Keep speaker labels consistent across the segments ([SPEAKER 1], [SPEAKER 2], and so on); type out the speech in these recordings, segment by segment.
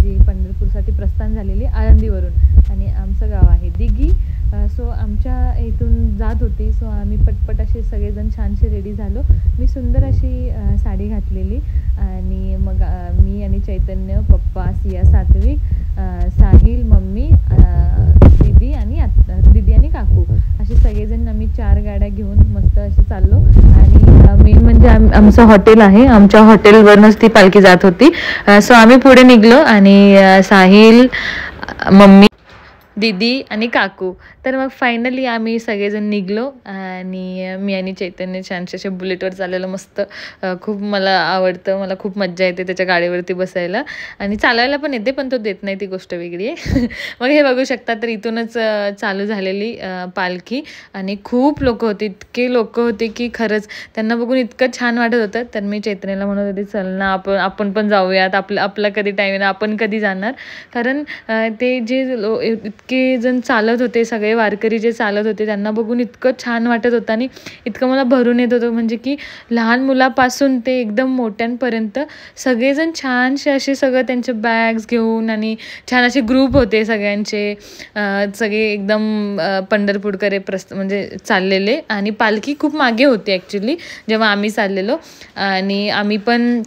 [SPEAKER 1] जी पंढरपूरसाठी प्रस्थान झालेली आळंदीवरून आणि आमचं गाव आहे दिघी. सो आमच्या इथून जात होती. सो आम्ही पटपट असे सगळेजण छानसे रेडी झालो. मी सुंदर अशी साडी घातलेली आणि मग मी आणि चैतन्य, पप्पा, सिया, सात्विक, साहिल, मम्मी, दीदी आणि काकू असे सगळेजण आम्ही 4 गाड्या घेऊन मस्त असे चाललो. आणि मेन म्हणजे आमचं हॉटेल आहे, आमच्या हॉटेलवरूनच ती पालखी जात होती. सो आम्ही पुढे निघलो आणि साहिल, मम्मी, दीदी आणि काकू. तर मग फायनली आम्ही सगळेजण निघलो आणि मी आणि चैतन्य छानसे असे बुलेटवर चाललेलो मस्त. खूप मला आवडतं, मला खूप मज्जा येते त्याच्या गाडीवरती बसायला आणि चालवायला पण येते, पण तो देत नाही ती गोष्ट वेगळी आहे. मग हे बघू शकता, तर इथूनच चालू झालेली पालखी आणि खूप लोक होते, इतके लोक होते की खरंच त्यांना बघून इतकं छान वाटत होतं. तर मी चैतन्याला म्हणत होते चल ना आपण पण जाऊयात, आपला कधी टाईम आहे, आपण कधी जाणार. कारण ते जे इतके जण चालत होते, सगळे वारकरी जे चालत होते त्यांना बघून इतकं छान वाटत होतं आणि इतकं मला भरून येत होतं. म्हणजे की लहान मुलापासून ते एकदम मोठ्यांपर्यंत सगळेजण छानसे असे सगळं त्यांचे बॅग्स घेऊन आणि छान असे ग्रुप होते सगळ्यांचे. सगळे एकदम पंढरपूरकडे म्हणजे चाललेले आणि पालखी खूप मागे होती ॲक्च्युली जेव्हा आम्ही चाललेलो. आणि आम्ही पण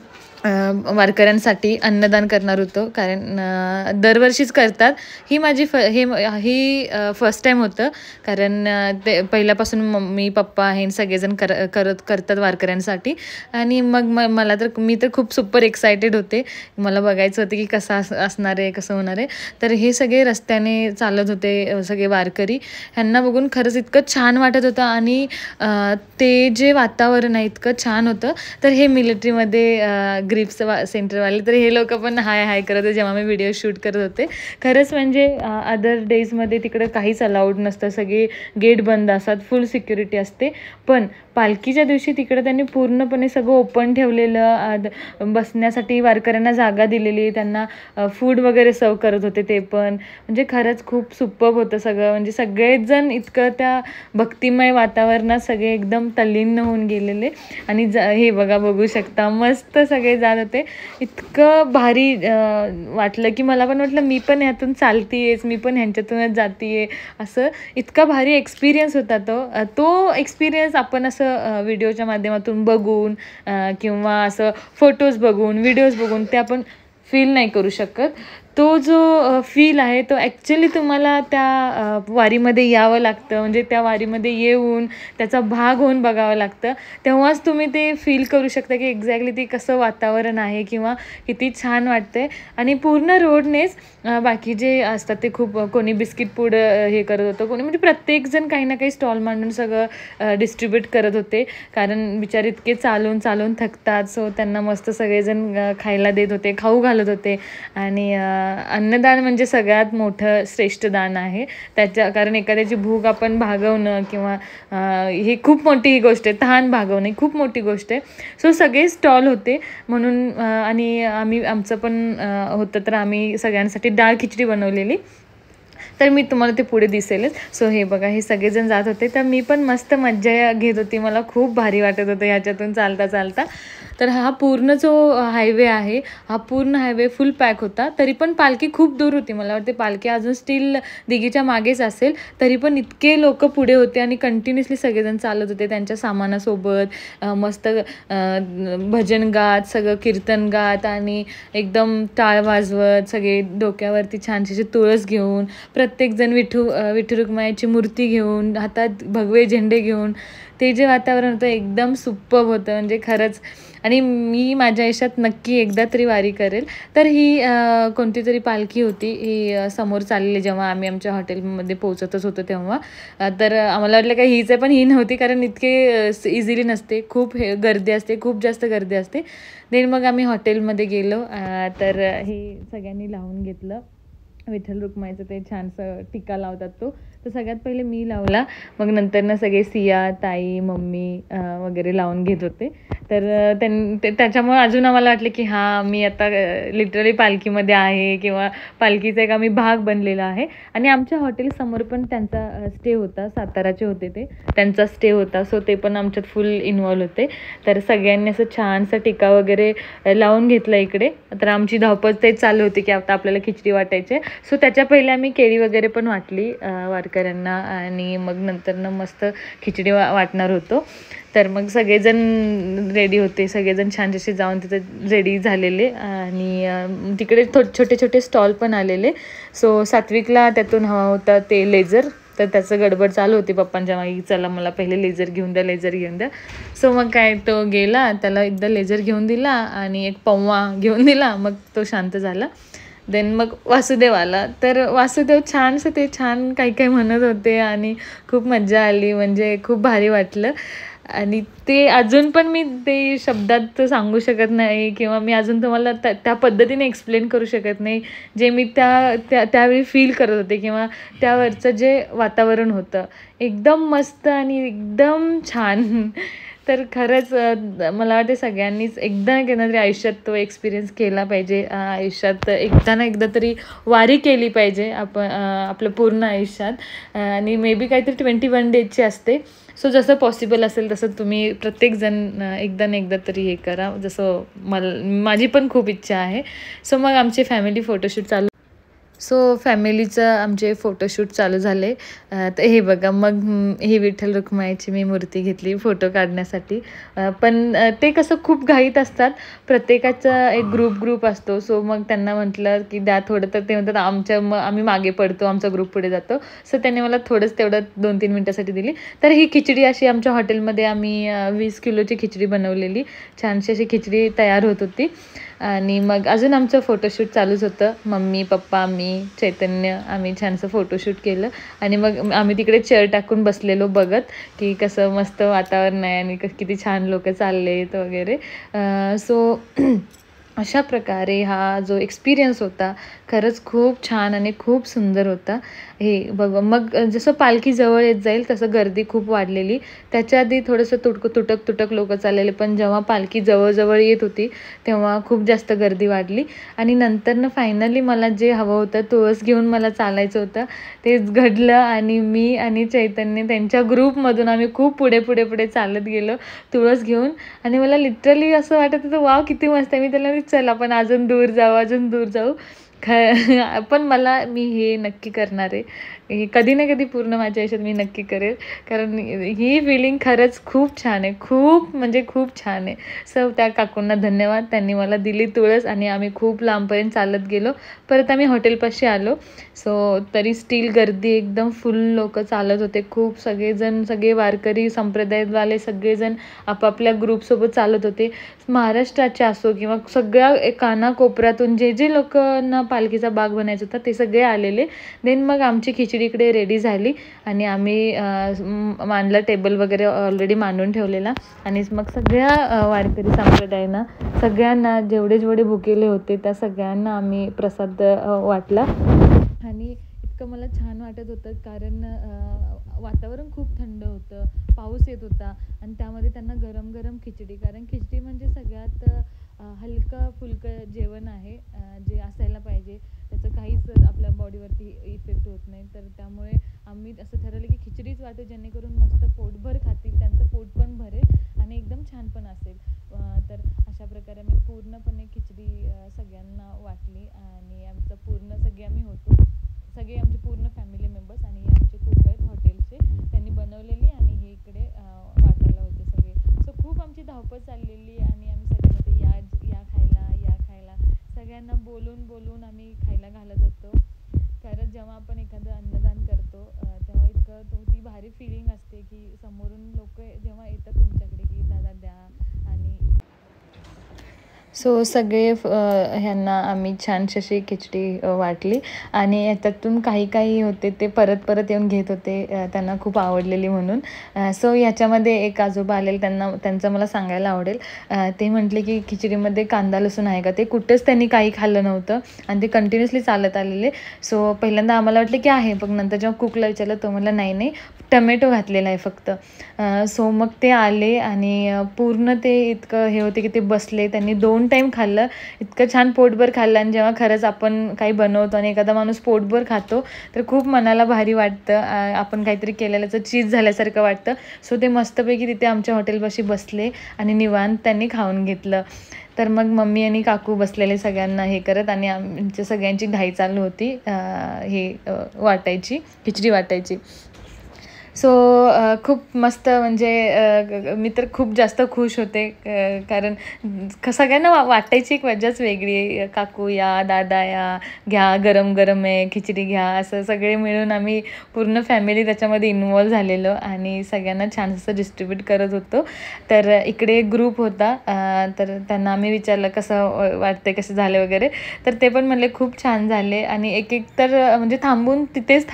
[SPEAKER 1] वारकऱ्यांसाठी अन्नदान करणार होतो, कारण दरवर्षीच करतात. ही माझी ही फर्स्ट टाईम होतं, कारण ते पहिल्यापासून मम्मी पप्पा हे सगळेजण करतात वारकऱ्यांसाठी. आणि मग मी तर खूप सुपर एक्सायटेड होते. मला बघायचं होतं की कसं असणार आहे, कसं होणार आहे. तर हे सगळे रस्त्याने चालत होते सगळे वारकरी, ह्यांना बघून खरंच इतकं छान वाटत होतं. आणि ते जे वातावरण आहे इतकं छान होतं. तर हे मिलिटरीमध्ये ग्रिप्स सेंटरवाले, तर हे लोक पण हाय करत होते जेव्हा मी व्हिडिओ शूट करत होते. खरंच म्हणजे अदर डेजमध्ये तिकडं काहीच अलाउड नसतं, सगळे गेट बंद असतात, फुल सिक्युरिटी असते. पण पालखीच्या दिवशी तिकडं त्यांनी पूर्णपणे सगळं ओपन ठेवलेलं, बसण्यासाठी वारकऱ्यांना जागा दिलेली, त्यांना फूड वगैरे सर्व करत होते ते पण. म्हणजे खरंच खूप सुपर्ब होतं सगळं. म्हणजे सगळेच जण इतकं त्या भक्तिमय वातावरणात सगळे एकदम तल्लीन होऊन गेलेले. आणि हे बघू शकता मस्त सगळे जात होते. इतकं भारी वाटलं की मला पण वाटलं मी पण ह्यातून चालतीयेच, मी पण ह्यांच्यातूनच जातीये. असं इतका भारी एक्सपिरियन्स होता तो एक्सपिरियन्स आपण असं व्हिडिओच्या माध्यमातून बघून किंवा असं फोटोज बघून, व्हिडिओज बघून ते आपण फील नाही करू शकत. तो जो फील आहे तो ॲक्च्युली तुम्हाला त्या वारीमध्ये यावं लागतं. म्हणजे त्या वारीमध्ये येऊन त्याचा भाग होऊन बघावं लागतं, तेव्हाच तुम्ही ते फील करू शकता की एक्झॅक्टली ते कसं वातावरण आहे किंवा किती छान वाटतंय. आणि पूर्ण रोडनेच बाकी जे असतात ते खूप कोणी बिस्किट पूड हे करत होतं, कोणी म्हणजे प्रत्येकजण काही ना काही स्टॉल मांडून सगळं डिस्ट्रीब्यूट करत होते. कारण बिचारे इतके चालून थकतात, सो त्यांना मस्त सगळेजण खायला देत होते, खाऊ घालत होते. आणि अन्नदान म्हणजे सगळ्यात मोठं श्रेष्ठ दान आहे कारण एखाद्याची भूक आपण भागवणं किंवा ही खूप मोठी गोष्ट आहे, तहान भागवणं ही खूप मोठी गोष्ट आहे. सो सगळे स्टॉल होते म्हणून आणि आमचं पण होतं, तर आम्ही सगळ्यांसाठी डाळ खिचडी बनवलेली. तर मी तुम्हाला ते पुढे दिसेलच. सो हे बघा, हे सगळेजण जात होते, तर मी पण मस्त मज्जा घेत होती. मला खूप भारी वाटत होतं ह्याच्यातून चालता. तर हा पूर्ण जो हायवे आहे, हा पूर्ण हायवे फुल पॅक होता. तरी पण पालखी खूप दूर होती. मला वाटते पालखी अजून स्टील दिघीच्या मागेच असेल, तरी पण इतके लोक पुढे होते आणि कंटिन्युअसली सगळेजण चालत होते त्यांच्या सामानासोबत. मस्त भजन गात, सगळं कीर्तन गात आणि एकदम टाळ वाजवत, सगळे डोक्यावरती छानशी तुळस घेऊन, प्रत्येकजण विठू रुक्माईची मूर्ती घेऊन, हातात भगवे झेंडे घेऊन. ते जे वातावरण होतं एकदम सुपर्ब होतं म्हणजे खरंच. आणि मी माझ्या आयुष्यात नक्की एकदा तरी वारी करेल. तर ही कोणती तरी पालखी होती, ही समोर चाललेली जेव्हा आम्ही आमच्या हॉटेलमध्ये पोहोचतच होतो तेव्हा. तर आम्हाला वाटलं काय हीच आहे, पण ही नव्हती, कारण इतके इझिली नसते, खूप गर्दी असते, खूप जास्त गर्दी असते. देन मग आम्ही हॉटेलमध्ये गेलो. तर हे सगळ्यांनी लावून घेतलं विठ्ठल रुक्माईचं ते छानसं टिक्का लावतात तो. तर सगळ्यात पहिले मी लावला, मग नंतर सगळे सिया, ताई, मम्मी वगैरे लावून घेत होते. तर त्याच्यामुळे अजून आम्हाला वाटलं की हां, मी आता लिटरली पालखीमध्ये आहे किंवा पालखीचा एक आम्ही भाग बनलेला आहे. आणि आमच्या हॉटेलसमोर पण त्यांचा स्टे होता, साताराचे होते ते, त्यांचा स्टे होता. सो ते पण आमच्यात फुल इन्व्हॉल्व होते. तर सगळ्यांनी असं छानसा टिका वगैरे लावून घेतला इकडे. तर आमची धावपळ तेच चालू होती की आता आपल्याला खिचडी वाटायची. सो त्याच्या पहिले आम्ही केळी वगैरे पण वाटली वारकऱ्यांना आणि मग नंतर मस्त खिचडी वाटणार होतो. तर मग सगळेजण रेडी होते, सगळेजण छान जसे जाऊन तिथे रेडी झालेले आणि तिकडे छोटे छोटे स्टॉल पण आलेले. सो सात्विकला त्यातून हवा होता ते लेझर, तर त्याचं गडबड चालू होती पप्पांच्या मागे, चला मला पहिले लेझर घेऊन द्या, लेझर घेऊन द्या. सो मग काय तो गेला, त्याला एकदा लेझर घेऊन दिला आणि एक पव्वा घेऊन दिला, मग तो शांत झाला. देन मग वासुदेव आला. तर वासुदेव छानसं ते छान काही काही म्हणत होते आणि खूप मज्जा आली, म्हणजे खूप भारी वाटलं. आणि ते अजून पण मी ते शब्दात सांगू शकत नाही किंवा मी अजून तुम्हाला त्या पद्धतीने एक्सप्लेन करू शकत नाही जे मी त्यावेळी फील करत होते किंवा त्यावरचं जे वातावरण होतं, एकदम मस्त आणि एकदम छान. तर खरंच मला वाटते सगळ्यांनीच एकदा ना एकदा तरी आयुष्यात तो एक्सपिरियन्स केला पाहिजे. आयुष्यात एकदा ना एकदा तरी वारी केली पाहिजे आपण आपलं पूर्ण आयुष्यात. आणि मे बी काहीतरी 21 डेजची असते. सो जसं पॉसिबल असेल तसं तुम्ही प्रत्येकजण एकदा ना एकदा तरी हे करा, जसं माझी पण खूप इच्छा आहे. सो मग आमचे फॅमिली फोटोशूट चालू. सो फॅमिलीचं आमचे फोटोशूट चालू झाले. तर हे बघा, मग ही विठ्ठल रुक्माईची मी मूर्ती घेतली फोटो काढण्यासाठी. पण ते कसं खूप घाईत असतात, प्रत्येकाचा एक ग्रुप असतो. सो मग त्यांना म्हटलं की द्या थोडं, तर ते म्हणतात मग आम्ही मागे पडतो, आमचा ग्रुप पुढे जातो. सो त्यांनी मला थोडंच तेवढं 2-3 मिनटासाठी दिली. तर ही खिचडी अशी आमच्या हॉटेलमध्ये आम्ही 20 किलोची खिचडी बनवलेली, छानशी अशी खिचडी तयार होत होती. आणि मग अजून आमचं फोटोशूट चालूच होतं. मम्मी, पप्पा, मी, चैतन्य, आम्ही छानसं फोटोशूट केलं. आणि मग आम्ही तिकडे चेअर टाकून बसलेलो बघत की कसं मस्त वातावरण आहे आणि किती छान लोक चाललेत वगैरे. सो अशा प्रकारे हा जो एक्सपिरियन्स होता खरंच खूप छान आणि खूप सुंदर होता. हे बघ, मग जसं पालखी जवळ येत जाईल तसं गर्दी खूप वाढलेली. त्याच्या आधी थोडंसं तुटक लोक चाललेले, पण जेव्हा पालखी जवळ येत होती तेव्हा खूप जास्त गर्दी वाढली. आणि नंतर फायनली मला जे हवं होतं, तुळस घेऊन मला चालायचं होतं, तेच घडलं. आणि मी आणि चैतन्य त्यांच्या ग्रुपमधून आम्ही खूप पुढे चालत गेलो तुळस घेऊन. आणि मला लिटरली असं वाटत होतं, वाव किती मस्त आहे. मी त्याला चल आपण अजून दूर जाऊ. पण मी हे नक्की करणार आहे, हे कधी ना कधी पूर्ण माझ्या आयुष्यात मी नक्की करेल, कारण ही फिलिंग खरंच खूप छान आहे, खूप म्हणजे खूप छान आहे. सो त्या काकूंना धन्यवाद, त्यांनी मला दिली तुळस आणि आम्ही खूप लांबपर्यंत चालत गेलो. परत आम्ही हॉटेलपाशी आलो. सो तरी स्टील गर्दी एकदम फुल, लोक चालत होते खूप, सगळे वारकरी संप्रदायातवाले सगळेजण आपापल्या ग्रुपसोबत चालत होते. महाराष्ट्राचे असो किंवा सगळ्या कानाकोपऱ्यातून जे लोकांना पालखीचा भाग बनायचा होता ते सगळे आलेले. देन मग आमची खिचडीकडे रेडी झाली आणि आम्ही मांडला टेबल वगैरे ऑलरेडी मांडून ठेवलेला. आणि मग सगळ्या वारकरी संप्रदायांना सगळ्यांना जेवढे भुकेले होते त्या सगळ्यांना आम्ही प्रसाद वाटला. आणि इतकं मला छान वाटत होतं, कारण वातावरण खूप थंड होतं, पाऊस येत होता आणि त्यामध्ये त्यांना गरम खिचडी, कारण खिचडी म्हणजे सगळ्यात हलकं फुलकं जेवण आहे, जे असायला पाहिजे. त्याचं काहीच आपल्या बॉडीवरती इफेक्ट होत नाही. तर त्यामुळे आम्ही असं ठरवलं की खिचडीच वाटू, जेणेकरून मस्त पोटभर खातील, त्यांचं पोट पण भरेल आणि एकदम छान पण असेल. तर अशा प्रकारे आम्ही पूर्णपणे खिचडी सगळ्यांना वाटली. आणि आमचं पूर्ण आम्ही होतो, सगळे आमचे पूर्ण फॅमिली मेंबर्स आणि आमचे कुक आहेत हॉटेलचे, त्यांनी बनवलेली आणि हे इकडे वाटायला होते सगळे. सो खूप आमची धावपळ चाललेली आणि आम्ही सगळ्यांना या खायला सगळ्यांना बोलून आम्ही खायला घालत होतो. खरंच जेव्हा आपण एखादं अन्नदान करतो तेव्हा इतकं ती भारी फिलिंग असते की समोरून लोक जेव्हा येतात तुमच्याकडे की दादा द्या. आणि सो सगळे ह्यांना आम्ही छानशी अशी खिचडी वाटली आणि याच्यातून काही काही होते ते परत परत येऊन घेत होते, त्यांना खूप आवडलेली म्हणून. सो ह्याच्यामध्ये एक आजोबा आलेले, त्यांचं मला सांगायला आवडेल. ते म्हटले की खिचडीमध्ये कांदा लसूण आहे का. ते कुठंच त्यांनी काही खाल्लं नव्हतं आणि ते कंटिन्युअसली चालत आलेले. सो पहिल्यांदा आम्हाला वाटलं की आहे, पण नंतर जेव्हा कुकला विचारलं तो म्हटला नाही नाही, टमॅटो घातलेला आहे फक्त. सो मग ते आले आणि पूर्ण ते इतकं हे होते की ते बसले. त्यांनी 2 टाईम खाल्लं, इतकं छान पोटभर खाल्लं. आणि जेव्हा खरंच आपण काही बनवतो आणि एखादा माणूस पोटभर खातो तर खूप मनाला भारी वाटतं, आपण काहीतरी केलेल्याचं चीज झाल्यासारखं वाटतं. सो ते मस्तपैकी तिथे आमच्या हॉटेलपाशी बसले आणि निवांत त्यांनी खाऊन घेतलं. तर मग मम्मी आणि काकू बसलेले सगळ्यांना हे करत आणि आमच्या सगळ्यांची घाई चालू होती वाटायची, खिचडी वाटायची. सो खूप मस्त, म्हणजे मी तर खूप जास्त खुश होते, कारण सगळ्यांना वाटायची एक मजाच वेगळी. काकू या, दादा या, घ्या गरम गरम आहे खिचडी घ्या, असं सगळे मिळून आम्ही पूर्ण फॅमिली त्याच्यामध्ये इन्वॉल्व झालेलो आणि सगळ्यांना छान असं डिस्ट्रीब्यूट करत होतो. तर इकडे एक ग्रुप होता, तर त्यांना आम्ही विचारलं कसं वाटते, कसे झाले वगैरे. तर ते पण म्हणले खूप छान झाले. आणि एक एक तर म्हणजे थांबून तिथेच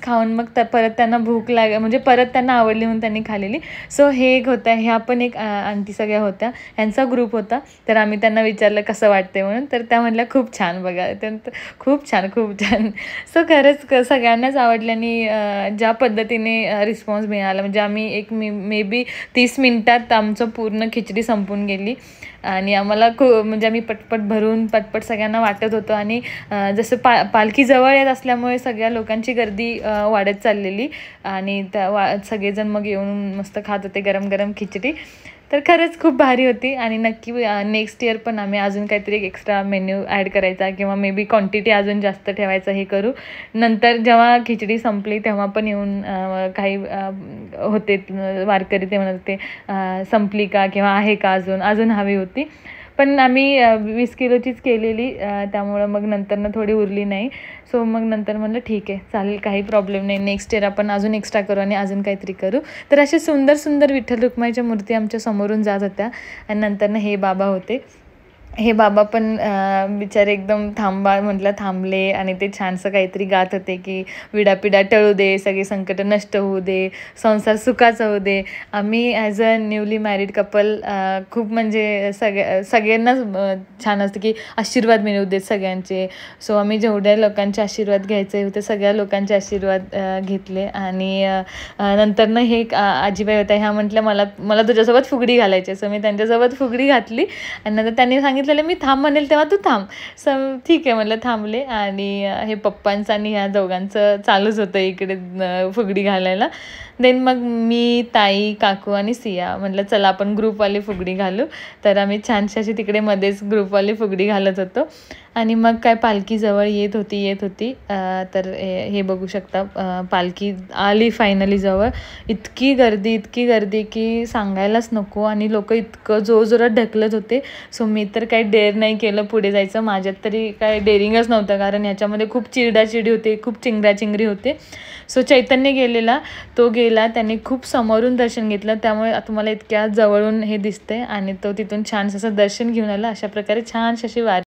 [SPEAKER 1] खाऊन मग परत त्यांना भूक म्हणजे परत त्यांना आवडली म्हणून त्यांनी खाल्लेली. सो हे एक होतं, ह्या पण एक आंटी सगळ्या होत्या, ह्यांचा ग्रुप होता. तर आम्ही त्यांना विचारलं कसं वाटते म्हणून, तर त्या म्हटल्या खूप छान, बघा त्यानंतर खूप छान. सो खरंच सगळ्यांनाच आवडल्याने ज्या पद्धतीने रिस्पॉन्स मिळाला, म्हणजे आम्ही मे बी 30 मिनिटात आमचं पूर्ण खिचडी संपून गेली. आणि आम्हाला म्हणजे आम्ही पटपट सगळ्यांना वाटत होतो. आणि जसं पालखी जवळ येत असल्यामुळे सगळ्या लोकांची गर्दी वाढत चाललेली आणि सगळेजण मग येऊन मस्त खात होते गरम गरम खिचडी. तर खरंच खूप भारी होती. आणि नक्की नेक्स्ट इयर पण आम्ही अजून काहीतरी एक एक्स्ट्रा मेन्यू ॲड करायचा किंवा मे बी क्वांटिटी अजून जास्त ठेवायचं हे करू. नंतर जेव्हा खिचडी संपली तेव्हा पण येऊन काही होते वारकरी, ते म्हणत होते संपली का किंवा आहे का अजून हवी होती. पण आम्ही 20 किलोचीच केलेली, त्यामुळं मग नंतरनं थोडी उरली नाही. सो मग नंतर म्हणलं ठीक आहे चालेल, काही प्रॉब्लेम नाही, नेक्स्ट इयर आपण अजून एक्स्ट्रा करू आणि अजून काहीतरी करू. तर असे सुंदर विठ्ठल रुक्माईच्या मूर्ती आमच्या समोरून जात होत्या. आणि नंतरनं हे बाबा होते, हे बाबा पण बिचारे एकदम थांबा म्हटलं थांबले आणि ते छानसं काहीतरी गात होते की विडापिडा टळू दे, सगळे संकट नष्ट होऊ दे, संसार सुखाचा होऊ दे. आम्ही as a newly married couple खूप म्हणजे सगळ्यांनाच छान असतं की आशीर्वाद मिळू देत सगळ्यांचे. सो आम्ही जेवढ्या लोकांचे आशीर्वाद घ्यायचे होते सगळ्या लोकांचे आशीर्वाद घेतले. आणि नंतरनं हे आजीबाई होत्या, ह्या म्हटल्या मला तुझ्यासोबत फुगडी घालायची. सो मी त्यांच्यासोबत फुगडी घातली आणि नंतर त्यांनी सांगितलेलं मी थांब म्हणेल तेव्हा तू थांब. सो ठीक आहे म्हटलं थांबले. आणि हे पप्पांचं आणि ह्या दोघांचं चालूच होतं इकडे फुगडी घालायला. देन मग मी, ताई, काकू आणि सिया म्हटलं चला आपण ग्रुपवाली फुगडी घालू. तर आम्ही छानशी अशी तिकडे मध्येच ग्रुपवाली फुगडी घालत होतो. आणि मग काय पालखी जवळ येत होती. तर हे बघू शकता, पालखी आली फायनली जवळ. इतकी गर्दी की सांगायलाच नको. आणि लोक इतकं जोरात ढकलत होते. सो मी तर काही डेअर नाही केलं पुढे जायचं, माझ्यात तरी काय डेअरिंगच नव्हतं, कारण ह्याच्यामध्ये खूप चिरडाचिरडी होते, खूप चिंगराचिंगरी होते. सो चैतन्य तो गेला, त्याने खूप समोरून दर्शन घेतलं, त्यामुळे तुम्हाला इतक्या जवळून हे दिसते. आणि तो तिथून छानसं असं दर्शन घेऊन आला. अशा प्रकारे छानशी अशी वारी